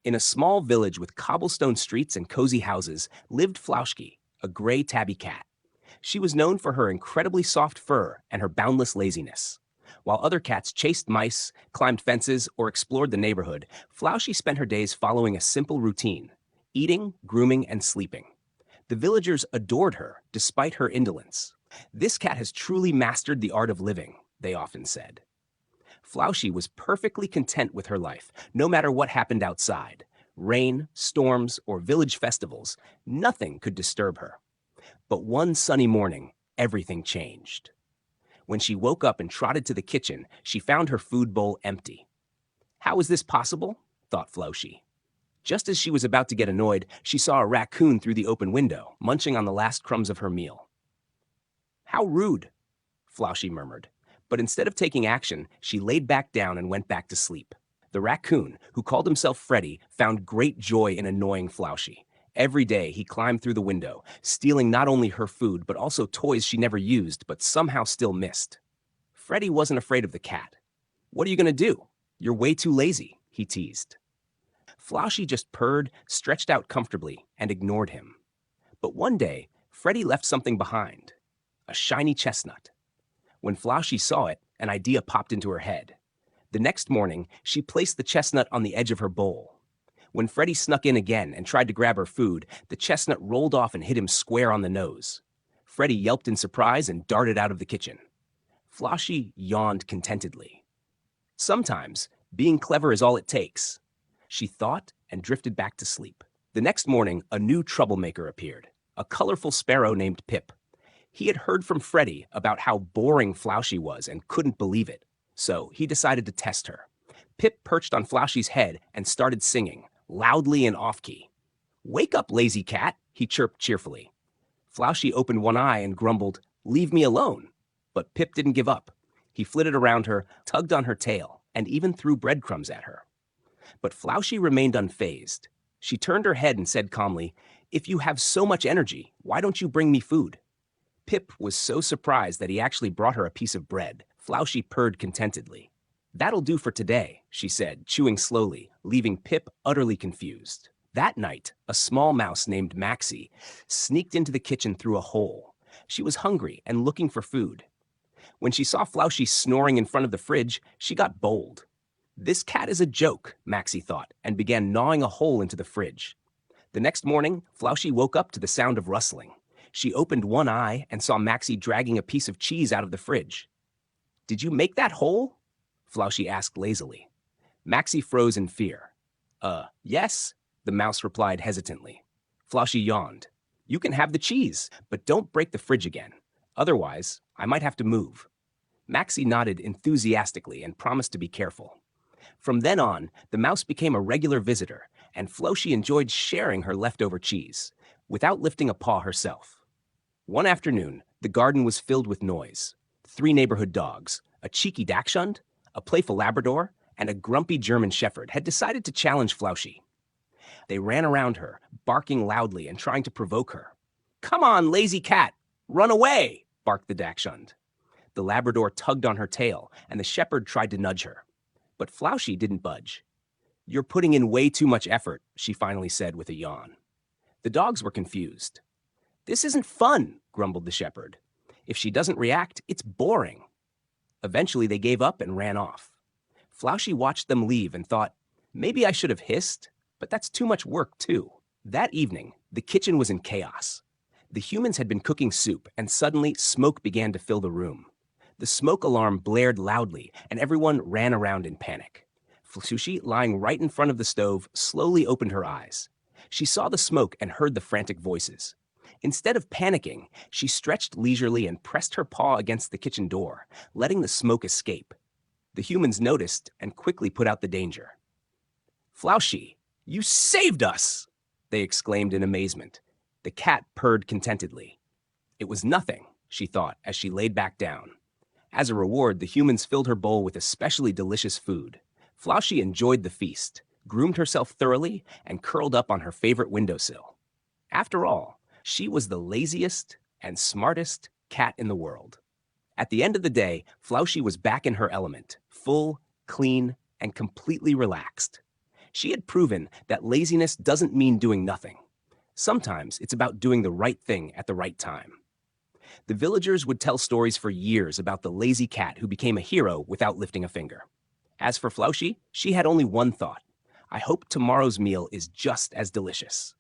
In a small village with cobblestone streets and cozy houses lived Flauschi, a gray tabby cat. She was known for her incredibly soft fur and her boundless laziness. While other cats chased mice, climbed fences, or explored the neighborhood, Flauschi spent her days following a simple routine: eating, grooming, and sleeping. The villagers adored her despite her indolence. "This cat has truly mastered the art of living," they often said. Flauschi was perfectly content with her life, no matter what happened outside. Rain, storms, or village festivals, nothing could disturb her. But one sunny morning, everything changed. When she woke up and trotted to the kitchen, she found her food bowl empty. "How is this possible?" thought Flauschi. Just as she was about to get annoyed, she saw a raccoon through the open window, munching on the last crumbs of her meal. "How rude," Flauschi murmured. But instead of taking action, she laid back down and went back to sleep. The raccoon, who called himself Freddy, found great joy in annoying Flauschi. Every day, he climbed through the window, stealing not only her food, but also toys she never used, but somehow still missed. Freddy wasn't afraid of the cat. "What are you going to do? You're way too lazy," he teased. Flauschi just purred, stretched out comfortably, and ignored him. But one day, Freddy left something behind: a shiny chestnut. When Flauschi saw it, an idea popped into her head. The next morning, she placed the chestnut on the edge of her bowl. When Freddy snuck in again and tried to grab her food, the chestnut rolled off and hit him square on the nose. Freddy yelped in surprise and darted out of the kitchen. Flauschi yawned contentedly. "Sometimes, being clever is all it takes," she thought, and drifted back to sleep. The next morning, a new troublemaker appeared, a colorful sparrow named Pip. He had heard from Freddy about how boring Flauschi was and couldn't believe it, so he decided to test her. Pip perched on Flauschi's head and started singing, loudly and off-key. "Wake up, lazy cat," he chirped cheerfully. Flauschi opened one eye and grumbled, "Leave me alone." But Pip didn't give up. He flitted around her, tugged on her tail, and even threw breadcrumbs at her. But Flauschi remained unfazed. She turned her head and said calmly, "If you have so much energy, why don't you bring me food?" Pip was so surprised that he actually brought her a piece of bread. Flauschi purred contentedly. "That'll do for today," she said, chewing slowly, leaving Pip utterly confused. That night, a small mouse named Maxie sneaked into the kitchen through a hole. She was hungry and looking for food. When she saw Flauschi snoring in front of the fridge, she got bold. "This cat is a joke," Maxie thought, and began gnawing a hole into the fridge. The next morning, Flauschi woke up to the sound of rustling. She opened one eye and saw Maxie dragging a piece of cheese out of the fridge. "Did you make that hole?" Flauschi asked lazily. Maxie froze in fear. Yes," the mouse replied hesitantly. Flauschi yawned. "You can have the cheese, but don't break the fridge again. Otherwise, I might have to move." Maxie nodded enthusiastically and promised to be careful. From then on, the mouse became a regular visitor, and Flauschi enjoyed sharing her leftover cheese, without lifting a paw herself. One afternoon, the garden was filled with noise. 3 neighborhood dogs, a cheeky dachshund, a playful Labrador, and a grumpy German Shepherd, had decided to challenge Flauschi. They ran around her, barking loudly and trying to provoke her. "Come on, lazy cat! Run away!" barked the dachshund. The Labrador tugged on her tail, and the Shepherd tried to nudge her. But Flauschi didn't budge. "You're putting in way too much effort," she finally said with a yawn. The dogs were confused. "This isn't fun," grumbled the Shepherd. "If she doesn't react, it's boring." Eventually, they gave up and ran off. Flauschi watched them leave and thought, maybe I should have hissed, but that's too much work, too. That evening, the kitchen was in chaos. The humans had been cooking soup, and suddenly smoke began to fill the room. The smoke alarm blared loudly, and everyone ran around in panic. Flauschi, lying right in front of the stove, slowly opened her eyes. She saw the smoke and heard the frantic voices. Instead of panicking, she stretched leisurely and pressed her paw against the kitchen door, letting the smoke escape. The humans noticed and quickly put out the danger. "Flauschi, you saved us!" they exclaimed in amazement. The cat purred contentedly. It was nothing, she thought, as she laid back down. As a reward, the humans filled her bowl with especially delicious food. Flauschi enjoyed the feast, groomed herself thoroughly, and curled up on her favorite windowsill. After all, she was the laziest and smartest cat in the world. At the end of the day, Flauschi was back in her element, full, clean, and completely relaxed. She had proven that laziness doesn't mean doing nothing. Sometimes it's about doing the right thing at the right time. The villagers would tell stories for years about the lazy cat who became a hero without lifting a finger. As for Flauschi, she had only one thought: I hope tomorrow's meal is just as delicious.